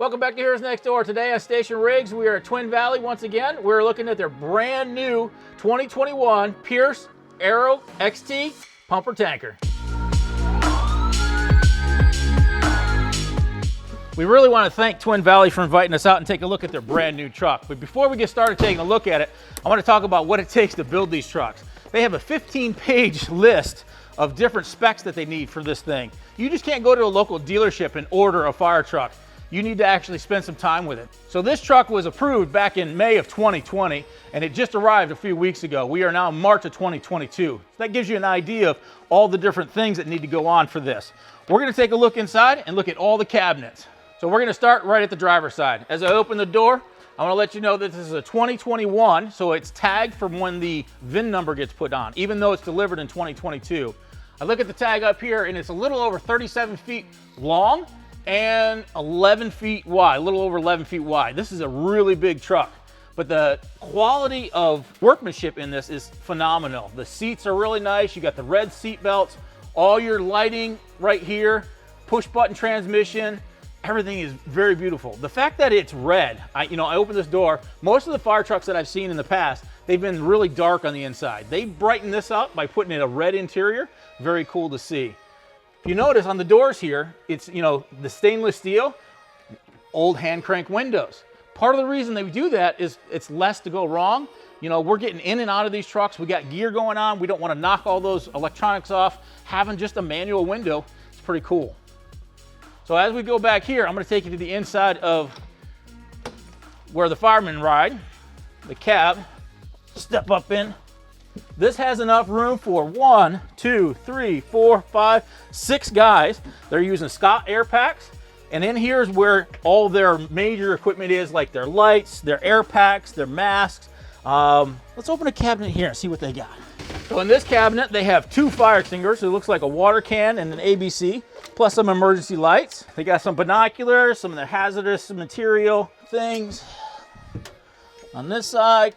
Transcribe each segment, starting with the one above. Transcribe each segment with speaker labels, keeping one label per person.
Speaker 1: Welcome back to Heroes Next Door. Today on Station Rigs, we are at Twin Valley once again. We're looking at their brand new 2021 Pierce Aero XT pumper tanker. We really want to thank Twin Valley for inviting us out and take a look at their brand new truck. But before we get started taking a look at it, I want to talk about what it takes to build these trucks. They have a 15-page list of different specs that they need for this thing. You just can't go to a local dealership and order a fire truck. You need to actually spend some time with it. So this truck was approved back in May of 2020, and it just arrived a few weeks ago. We are now in March of 2022. So that gives you an idea of all the different things that need to go on for this. We're gonna take a look inside and look at all the cabinets. So we're gonna start right at the driver's side. As I open the door, I wanna let you know that this is a 2021, so it's tagged from when the VIN number gets put on, even though it's delivered in 2022. I look at the tag up here, and it's a little over 37 feet long, and 11 feet wide, a little over 11 feet wide. This is a really big truck, but the quality of workmanship in this is phenomenal. The seats are really nice. You got the red seat belts, all your lighting right here, push button transmission, everything is very beautiful. The fact that it's red, I opened this door, most of the fire trucks that I've seen in the past, they've been really dark on the inside. They brightened this up by putting in a red interior. Very cool to see. If you notice on the doors here, it's, the stainless steel, old hand crank windows. Part of the reason they do that is it's less to go wrong. We're getting in and out of these trucks. We got gear going on. We don't want to knock all those electronics off. Having just a manual window is pretty cool. So as we go back here, I'm going to take you to the inside of where the firemen ride, the cab. Step up in. This has enough room for 1, 2, 3, 4, 5, 6 guys. They're using Scott air packs. And in here is where all their major equipment is, like their lights, their air packs, their masks. Let's open a cabinet here and see what they got. So in this cabinet, they have 2 fire extinguishers. It looks like a water can and an ABC, plus some emergency lights. They got some binoculars, some of the hazardous material things. On this side,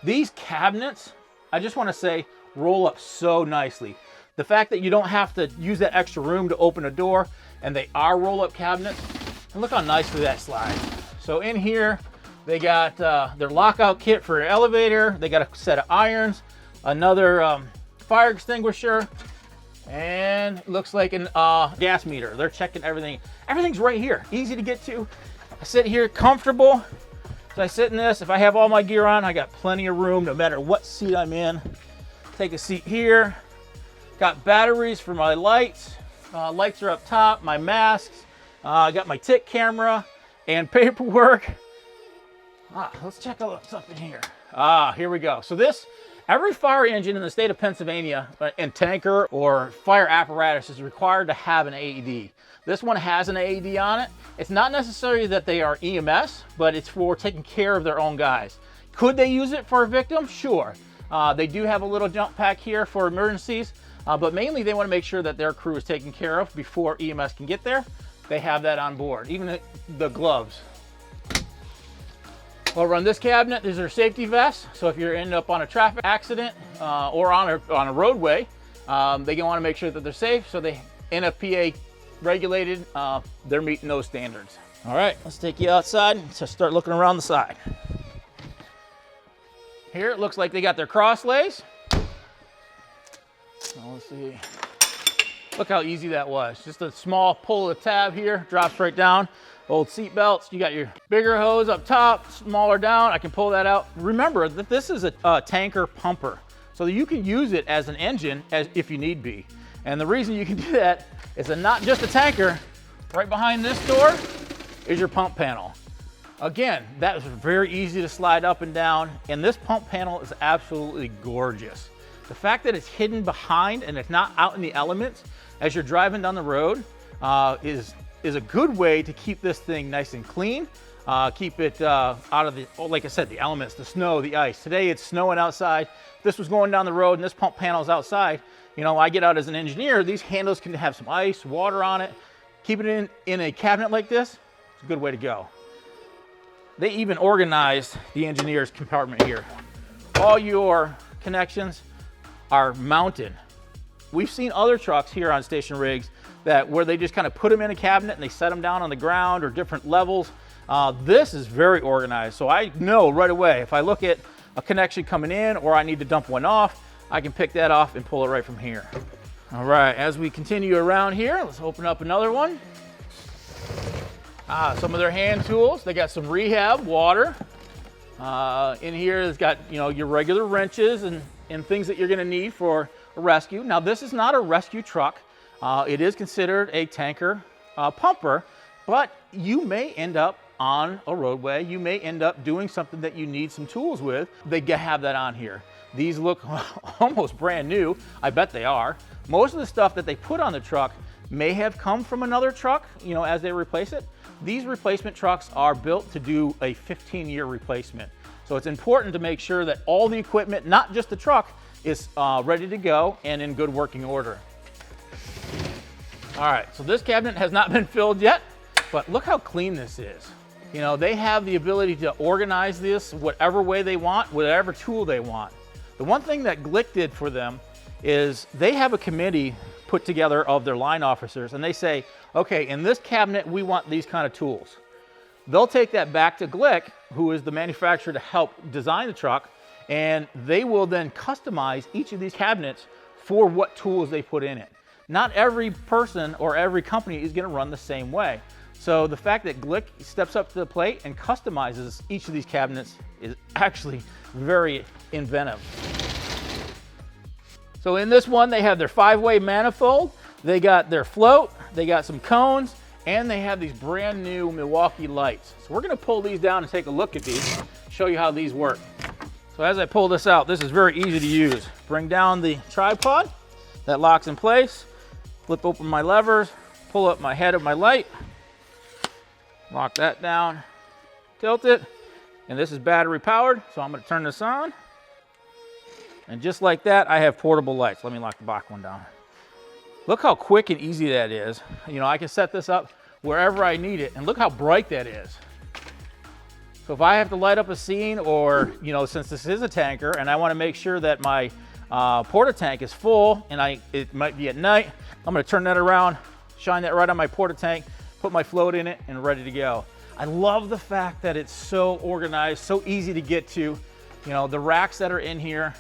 Speaker 1: these cabinets, I just want to say, roll up so nicely. The fact that you don't have to use that extra room to open a door, and they are roll-up cabinets, and look how nicely that slides. So in here, they got their lockout kit for an elevator. They got a set of irons, another fire extinguisher, and looks like an gas meter. They're checking everything. Everything's right here, easy to get to. I sit here comfortable. So I sit in this, if I have all my gear on, I got plenty of room no matter what seat I'm in. Take a seat here. Got batteries for my lights. Lights are up top, my masks. I got my tick camera and paperwork. Let's check out something here. Here we go. So every fire engine in the state of Pennsylvania and tanker or fire apparatus is required to have an AED. This one has an AED on it. It's not necessarily that they are EMS, but it's for taking care of their own guys. Could they use it for a victim? Sure. They do have a little jump pack here for emergencies, but mainly they want to make sure that their crew is taken care of before EMS can get there. They have that on board, even the gloves. Over on this cabinet, these are safety vests. So if you're ending up on a traffic accident or on a roadway, they want to make sure that they're safe. So they NFPA regulated, they're meeting those standards. All right, let's take you outside and start looking around the side. Here it looks like they got their crosslays. Let's see. Look how easy that was. Just a small pull of the tab here, drops right down. Old seat belts. You got your bigger hose up top, smaller down. I can pull that out. Remember that this is a tanker pumper, so you can use it as an engine if you need be. And the reason you can do that is not just a tanker. Right behind this door is your pump panel. Again, that is very easy to slide up and down, and this pump panel is absolutely gorgeous. The fact that it's hidden behind and it's not out in the elements as you're driving down the road is a good way to keep this thing nice and clean. Keep it out of like I said, the elements, the snow, the ice. Today it's snowing outside. If this was going down the road and this pump panel is outside, I get out as an engineer, these handles can have some ice, water on it. Keep it in a cabinet like this, it's a good way to go. They even organized the engineer's compartment here. All your connections are mounted. We've seen other trucks here on Station Rigs that where they just kind of put them in a cabinet and they set them down on the ground or different levels. This is very organized. So I know right away, if I look at a connection coming in or I need to dump one off, I can pick that off and pull it right from here. All right, as we continue around here, let's open up another one. Some of their hand tools. They got some rehab water. In here, it's got, you know, your regular wrenches and things that you're gonna need for a rescue. Now, this is not a rescue truck. It is considered a tanker pumper, but you may end up on a roadway. You may end up doing something that you need some tools with. They have that on here. These look almost brand new. I bet they are. Most of the stuff that they put on the truck may have come from another truck, you know, as they replace it. These replacement trucks are built to do a 15-year replacement. So it's important to make sure that all the equipment, not just the truck, is ready to go and in good working order. All right, so this cabinet has not been filled yet, but look how clean this is. You know, they have the ability to organize this whatever way they want, whatever tool they want. The one thing that Glick did for them is they have a committee put together of their line officers, and they say, okay, in this cabinet, we want these kind of tools. They'll take that back to Glick, who is the manufacturer to help design the truck, and they will then customize each of these cabinets for what tools they put in it. Not every person or every company is going to run the same way. So the fact that Glick steps up to the plate and customizes each of these cabinets is actually very inventive. So in this one, they have their 5-way manifold, they got their float, they got some cones, and they have these brand new Milwaukee lights. So we're going to pull these down and take a look at these, show you how these work. So as I pull this out, this is very easy to use. Bring down the tripod, that locks in place. Flip open my levers, pull up my head of my light, lock that down, tilt it, and this is battery powered, so I'm going to turn this on. And just like that, I have portable lights. Let me lock the back one down. Look how quick and easy that is. You know, I can set this up wherever I need it, and look how bright that is. So if I have to light up a scene, or, you know, since this is a tanker and I want to make sure that my porta tank is full and it might be at night, I'm going to turn that around, shine that right on my porta tank, put my float in it, and ready to go. I love the fact that it's so organized, so easy to get to. You know, the racks that are in here,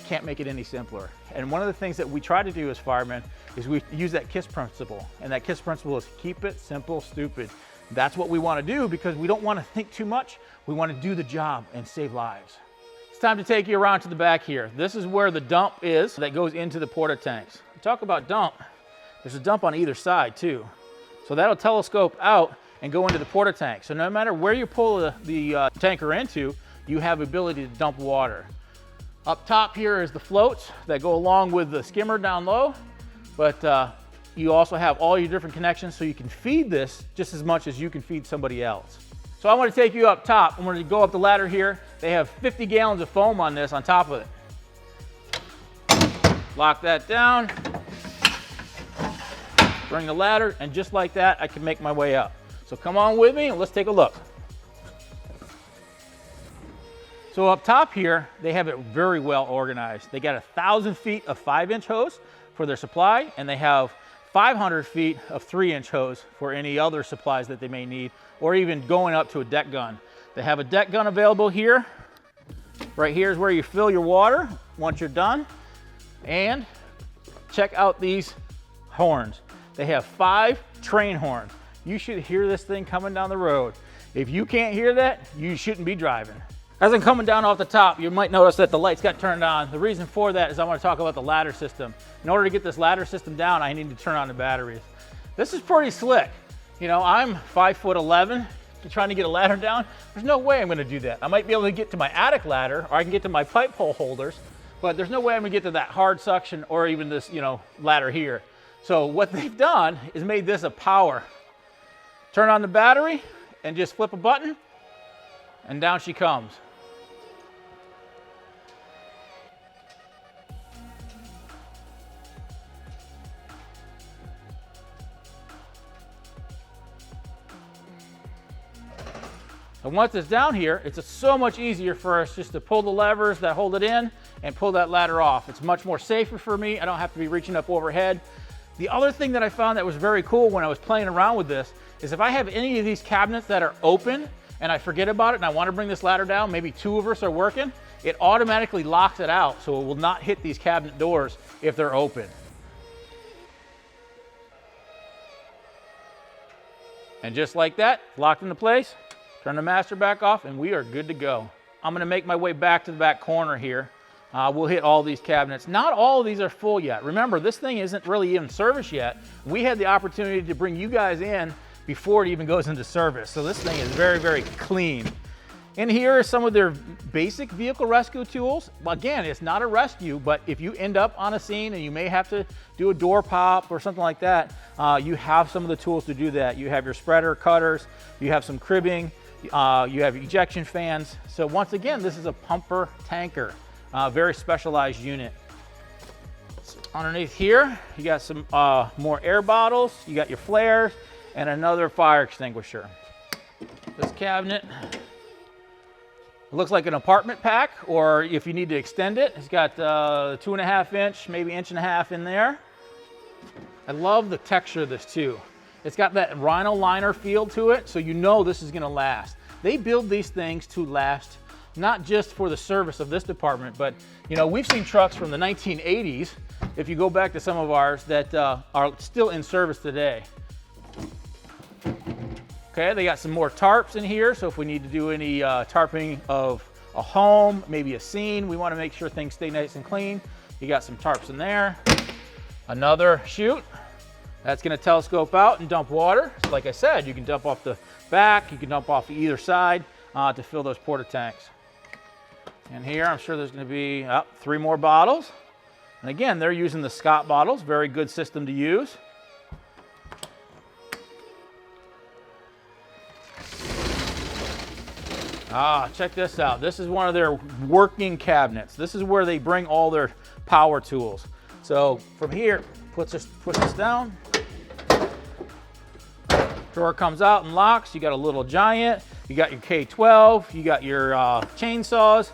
Speaker 1: can't make it any simpler. And one of the things that we try to do as firemen is we use that KISS principle. And that KISS principle is keep it simple, stupid. That's what we want to do because we don't want to think too much. We want to do the job and save lives. It's time to take you around to the back here. This is where the dump is that goes into the porta tanks. Talk about dump, there's a dump on either side too. So that'll telescope out and go into the porta tank. So no matter where you pull the tanker into, you have ability to dump water. Up top here is the floats that go along with the skimmer down low, but you also have all your different connections so you can feed this just as much as you can feed somebody else. So I want to take you up top. I'm going to go up the ladder here. They have 50 gallons of foam on this on top of it. Lock that down, bring the ladder, and just like that, I can make my way up. So come on with me and let's take a look. So up top here, they have it very well organized. They got 1,000 feet of 5-inch hose for their supply, and they have 500 feet of 3-inch hose for any other supplies that they may need, or even going up to a deck gun. They have a deck gun available here. Right here is where you fill your water once you're done. And check out these horns. They have 5 train horns. You should hear this thing coming down the road. If you can't hear that, you shouldn't be driving. As I'm coming down off the top, you might notice that the lights got turned on. The reason for that is I want to talk about the ladder system. In order to get this ladder system down, I need to turn on the batteries. This is pretty slick. You know, I'm 5'11", trying to get a ladder down. There's no way I'm going to do that. I might be able to get to my attic ladder, or I can get to my pipe pole holders, but there's no way I'm going to get to that hard suction or even this, you know, ladder here. So what they've done is made this a power. Turn on the battery and just flip a button, and down she comes. And once it's down here, it's so much easier for us just to pull the levers that hold it in and pull that ladder off. It's much more safer for me. I don't have to be reaching up overhead The other thing that I found that was very cool when I was playing around with this is if I have any of these cabinets that are open and I forget about it and I want to bring this ladder down, maybe 2 of us are working, it automatically locks it out so it will not hit these cabinet doors if they're open. And just like that, locked into place, turn the master back off, and we are good to go. I'm gonna make my way back to the back corner here. We'll hit all these cabinets. Not all of these are full yet. Remember, this thing isn't really in service yet. We had the opportunity to bring you guys in before it even goes into service. So this thing is very, very clean. In here are some of their basic vehicle rescue tools. Again, it's not a rescue, but if you end up on a scene and you may have to do a door pop or something like that, you have some of the tools to do that. You have your spreader, cutters, you have some cribbing, you have ejection fans. So once again, this is a pumper tanker, very specialized unit. Underneath here, you got some more air bottles, you got your flares, and another fire extinguisher. This cabinet, it looks like an apartment pack, or if you need to extend it, it's got 2.5 inch, maybe 1.5 inch in there. I love the texture of this too. It's got that rhino liner feel to it, so you know this is gonna last. They build these things to last, not just for the service of this department, but you know, we've seen trucks from the 1980s, if you go back to some of ours, that are still in service today. Okay, they got some more tarps in here, so if we need to do any tarping of a home, maybe a scene, we want to make sure things stay nice and clean. You got some tarps in there. Another chute that's going to telescope out and dump water. So like I said, you can dump off the back, you can dump off either side to fill those porta tanks. And here, I'm sure there's going to be 3 more bottles. And again, they're using the Scott bottles, very good system to use. Check this out. This is one of their working cabinets. This is where they bring all their power tools. So from here, push this down. Drawer comes out and locks. You got a little giant. You got your K12. You got your chainsaws,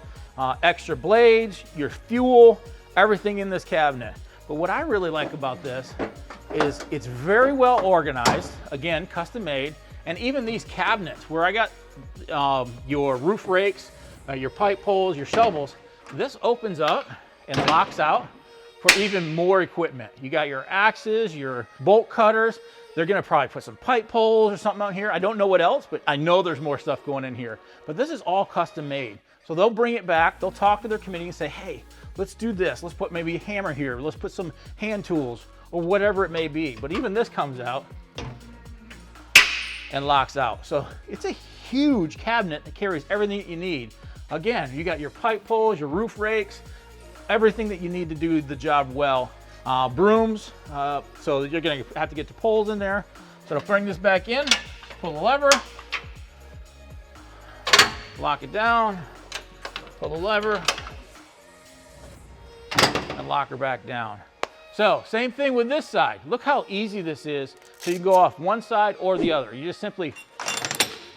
Speaker 1: extra blades, your fuel, everything in this cabinet. But what I really like about this is it's very well organized. Again, custom made. And even these cabinets where I got your roof rakes, your pipe poles, your shovels, this opens up and locks out for even more equipment. You got your axes, your bolt cutters. They're gonna probably put some pipe poles or something out here. I don't know what else, but I know there's more stuff going in here. But this is all custom made. So they'll bring it back, they'll talk to their committee and say, hey, let's do this. Let's put maybe a hammer here. Let's put some hand tools or whatever it may be. But even this comes out and locks out. So it's a huge cabinet that carries everything that you need. Again, you got your pipe poles, your roof rakes, everything that you need to do the job well. Brooms, so you're gonna have to get the poles in there. So to bring this back in, pull the lever, lock it down, pull the lever, and lock her back down. So same thing with this side. Look how easy this is. So you go off one side or the other. You just simply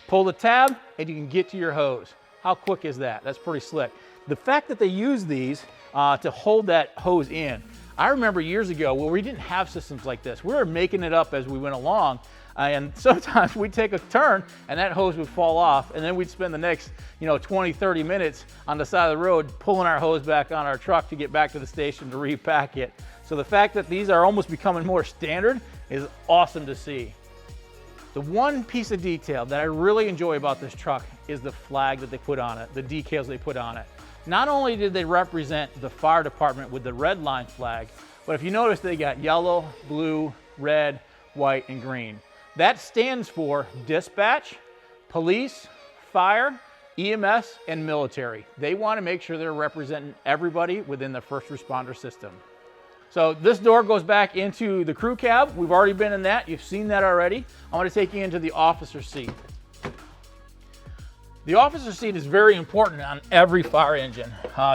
Speaker 1: pull the tab and you can get to your hose. How quick is that? That's pretty slick. The fact that they use these to hold that hose in. I remember years ago where we didn't have systems like this. We were making it up as we went along. And sometimes we'd take a turn and that hose would fall off, and then we'd spend the next 20, 30 minutes on the side of the road pulling our hose back on our truck to get back to the station to repack it. So the fact that these are almost becoming more standard is awesome to see. The one piece of detail that I really enjoy about this truck is the flag that they put on it, the decals they put on it. Not only did they represent the fire department with the red line flag, but if you notice, they got yellow, blue, red, white, and green. That stands for dispatch, police, fire, EMS, and military. They want to make sure they're representing everybody within the first responder system. So this door goes back into the crew cab. We've already been in that. You've seen that already. I want to take you into the officer seat. The officer seat is very important on every fire engine,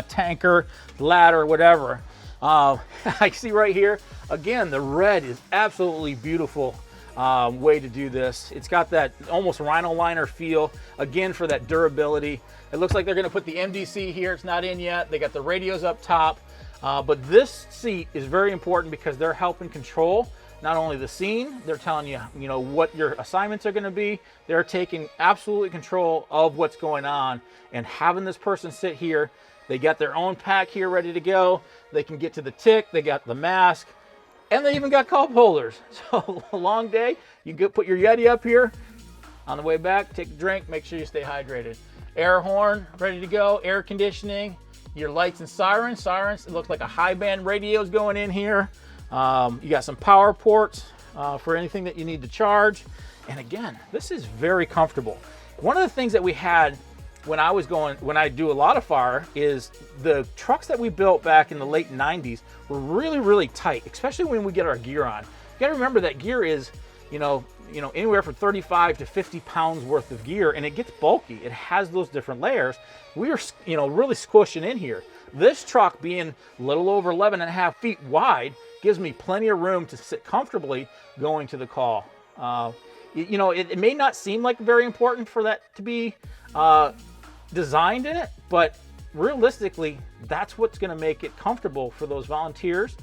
Speaker 1: tanker, ladder, whatever. I see right here, again, the red is absolutely beautiful way to do this. It's got that almost rhino liner feel, again, for that durability. It looks like they're going to put the MDC here. It's not in yet. They got the radios up top. But this seat is very important because they're helping control not only the scene, they're telling you, you know, what your assignments are going to be. They're taking absolute control of what's going on, and having this person sit here, they got their own pack here ready to go. They can get to the tick, they got the mask, and they even got cup holders. So a long day, you can put your Yeti up here. On the way back, take a drink, make sure you stay hydrated. Air horn ready to go, air conditioning, your lights and sirens. Sirens, it looks like a high band radio's going in here. You got some power ports for anything that you need to charge. And again, this is very comfortable. One of the things that we had when I do a lot of fire is the trucks that we built back in the late 90s were really, really tight, especially when we get our gear on. You gotta remember that gear is, you know, anywhere from 35 to 50 pounds worth of gear, and it gets bulky. It has those different layers. We are, you know, really squishing in here. This truck being a little over 11.5 feet wide gives me plenty of room to sit comfortably going to the call. You know, it may not seem like very important for that to be designed in it, but realistically, that's what's going to make it comfortable for those volunteers,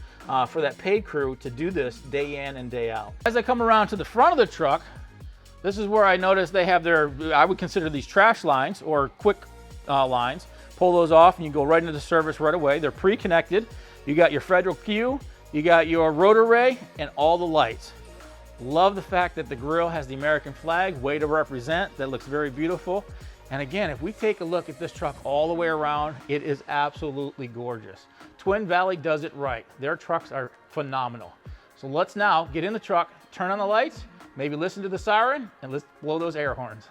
Speaker 1: for that paid crew to do this day in and day out. As I come around to the front of the truck, this is where I notice they have their, I would consider these trash lines or quick lines. Pull those off and you go right into the service right away. They're pre-connected. You got your Federal Q, you got your rotor ray, and all the lights. Love the fact that the grill has the American flag, way to represent. That looks very beautiful. And again, if we take a look at this truck all the way around, it is absolutely gorgeous. Twin Valley does it right. Their trucks are phenomenal. So let's now get in the truck, turn on the lights, maybe listen to the siren, and let's blow those air horns.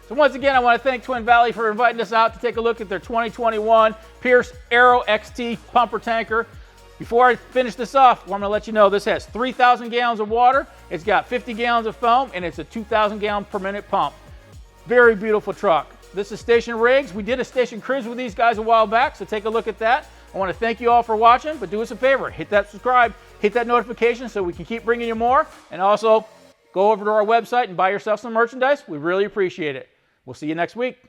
Speaker 1: So once again, I want to thank Twin Valley for inviting us out to take a look at their 2021 Pierce Aero XT pumper tanker. Before I finish this off, I'm going to let you know this has 3,000 gallons of water, it's got 50 gallons of foam, and it's a 2,000 gallon per minute pump. Very beautiful truck. This is Station Rigs. We did a station cruise with these guys a while back, so take a look at that. I want to thank you all for watching, but do us a favor, hit that subscribe, hit that notification so we can keep bringing you more, and also go over to our website and buy yourself some merchandise. We really appreciate it. We'll see you next week.